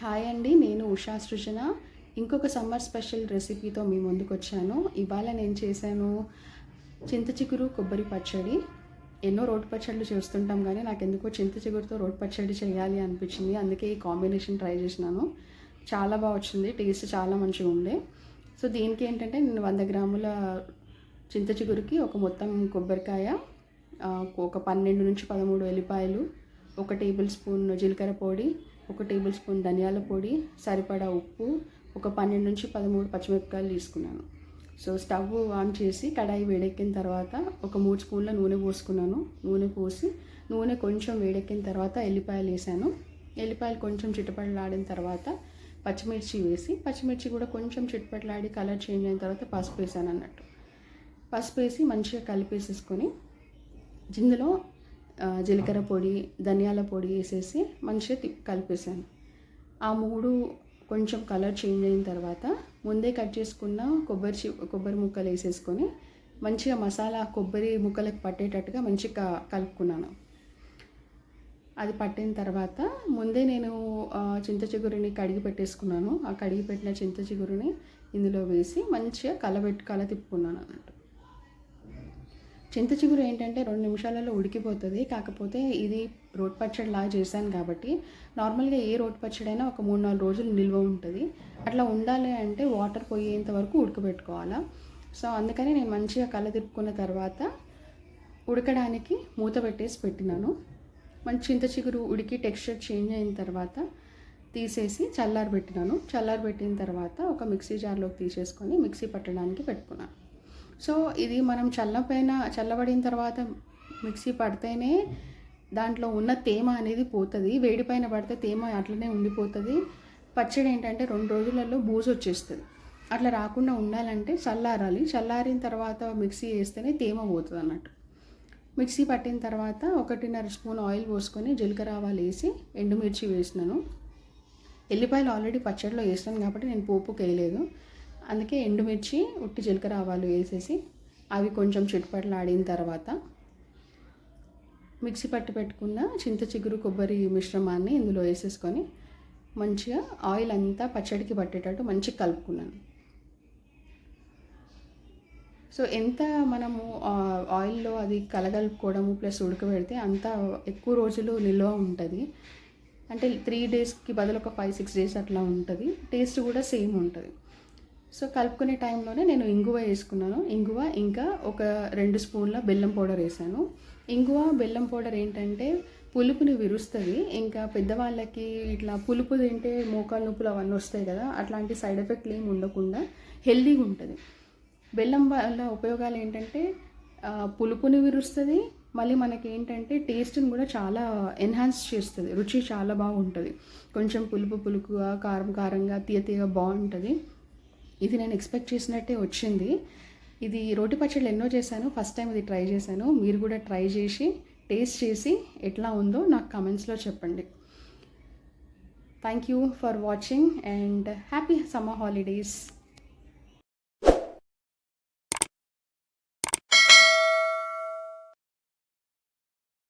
Hi అండి, నేను ఉషా సృజన. ఇంకొక సమ్మర్ స్పెషల్ రెసిపీతో మీ ముందుకు వచ్చాను. ఇవాళ నేను చేశాను చింత చిగురు కొబ్బరి పచ్చడి. ఎన్నో రోటి పచ్చళ్ళు చేస్తుంటాం కానీ నాకెందుకో చింత చిగురుతో రోటి పచ్చడి చేయాలి అనిపించింది. అందుకే ఈ కాంబినేషన్ ట్రై చేసినాను. చాలా బాగా వచ్చింది, టేస్ట్ చాలా మంచిగా ఉండే. సో దీనికి ఏంటంటే నేను 100 గ్రాముల చింత చిగురుకి ఒక మొత్తం కొబ్బరికాయ, ఒక 12 నుంచి 13 ఎల్లిపాయలు, 1 టేబుల్ స్పూన్ జీలకర్ర పొడి, 1 టేబుల్ స్పూన్ ధనియాల పొడి, సరిపడా ఉప్పు, ఒక 12 నుంచి 13 పచ్చిమిరపకాయలు తీసుకున్నాను. సో స్టవ్ ఆన్ చేసి కడాయి వేడెక్కిన తర్వాత ఒక 3 స్పూన్ల నూనె పోసుకున్నాను. నూనె పోసి నూనె కొంచెం వేడెక్కిన తర్వాత ఎల్లిపాయలు వేసాను. ఎల్లిపాయలు కొంచెం చిటపటలాడిన తర్వాత పచ్చిమిర్చి వేసి, పచ్చిమిర్చి కూడా కొంచెం చిటపటలాడి కలర్ చేంజ్ అయిన తర్వాత పసుపు వేసాను అన్నట్టు. పసుపు వేసి మంచిగా కలిపేసేసుకొని ఇందులో జీలకర్ర పొడి, ధనియాల పొడి వేసేసి మంచిగా కలిపేసాను. ఆ 3 కొంచెం కలర్ చేంజ్ అయిన తర్వాత ముందే కట్ చేసుకున్న కొబ్బరి ముక్కలు వేసేసుకొని మంచిగా మసాలా కొబ్బరి ముక్కలకు పట్టేటట్టుగా మంచిగా కలుపుకున్నాను. అది పట్టిన తర్వాత ముందే నేను చింత చిగురుని కడిగి పెట్టేసుకున్నాను. ఆ కడిగి పెట్టిన చింత చిగురుని ఇందులో వేసి మంచిగా కల తిప్పుకున్నాను అన్నట్టు. చింత చిగురు ఏంటంటే 2 నిమిషాలలో ఉడికిపోతుంది. కాకపోతే ఇది రోటి పచ్చడి లాగా చేశాను కాబట్టి నార్మల్గా ఏ రోటి పచ్చడి అయినా ఒక 3-4 రోజులు నిల్వ ఉంటుంది. అట్లా ఉండాలి అంటే వాటర్ పోయేంత వరకు ఉడకబెట్టుకోవాలా. సో అందుకని నేను మంచిగా కల తిప్పుకున్న తర్వాత ఉడకడానికి మూత పెట్టేసి పెట్టినాను. మంచి చింత చిగురు ఉడికి టెక్స్చర్ చేంజ్ అయిన తర్వాత తీసేసి చల్లారబెట్టినాను. చల్లారబెట్టిన తర్వాత ఒక మిక్సీ జార్లోకి తీసేసుకొని మిక్సీ పట్టడానికి పెట్టుకున్నాను. సో ఇది మనం చల్లబడిన తర్వాత మిక్సీ పడితేనే దాంట్లో ఉన్న తేమ అనేది పోతుంది. వేడిపైన పడితే తేమ అట్లనే ఉండిపోతుంది. పచ్చడి ఏంటంటే 2 రోజులలో బూజు వచ్చేస్తుంది. అట్లా రాకుండా ఉండాలంటే చల్లారాలి. చల్లారిన తర్వాత మిక్సీ వేస్తేనే తేమ పోతుంది అన్నట్టు. మిక్సీ పట్టిన తర్వాత 1.5 స్పూన్ ఆయిల్ పోసుకొని జీలకర్ర ఆవాలు వేసి ఎండుమిర్చి వేసినాను. ఎల్లిపాయలు ఆల్రెడీ పచ్చడిలో వేస్తాను కాబట్టి నేను పోపుకి వేయలేదు. అందుకే ఎండుమిర్చి, ఉట్టి జీలకర్ర ఆవాలు వేసేసి అవి కొంచెం చిటపటలాడిన తర్వాత మిక్సీ పట్టి పెట్టుకున్న చింత చిగురు కొబ్బరి మిశ్రమాన్ని ఇందులో వేసేసుకొని మంచిగా ఆయిల్ అంతా పచ్చడికి పట్టేటట్టు మంచిగా కలుపుకున్నాను. సో ఎంత మనము ఆయిల్లో అది కలగలుపుకోవడము ప్లస్ ఉడకబెడితే అంత ఎక్కువ రోజులు నిల్వ ఉంటుంది. అంటే 3 డేస్కి బదులు ఒక 5-6 డేస్ అట్లా ఉంటుంది. టేస్ట్ కూడా సేమ్ ఉంటుంది. సో కలుపుకునే టైంలోనే నేను ఇంగువ వేసుకున్నాను. ఇంగువ ఇంకా ఒక 2 స్పూన్ల బెల్లం పౌడర్ వేసాను. ఇంగువ బెల్లం పౌడర్ ఏంటంటే పులుపుని విరుస్తుంది. ఇంకా పెద్దవాళ్ళకి ఇట్లా పులుపు తింటే మోకాలు నొప్పులు అవన్నీ వస్తాయి కదా, అట్లాంటి సైడ్ ఎఫెక్ట్లు ఏమి ఉండకుండా హెల్దీగా ఉంటుంది. బెల్లం వల్ల ఉపయోగాలు ఏంటంటే పులుపుని విరుస్తుంది, మళ్ళీ మనకి ఏంటంటే టేస్ట్ని కూడా చాలా ఎన్హాన్స్ చేస్తుంది. రుచి చాలా బాగుంటుంది. కొంచెం పులుపుగా, కారంగా, తీయగా బాగుంటుంది. ఇది నేను ఎక్స్పెక్ట్ చేసినట్టే వచ్చింది. ఇది రోటి పచ్చళ్ళు ఎన్నో చేశాను, ఫస్ట్ టైం ఇది ట్రై చేశాను. మీరు కూడా ట్రై చేసి టేస్ట్ చేసి ఎట్లా ఉందో నాకు కామెంట్స్లో చెప్పండి. Thank you for watching and happy summer holidays.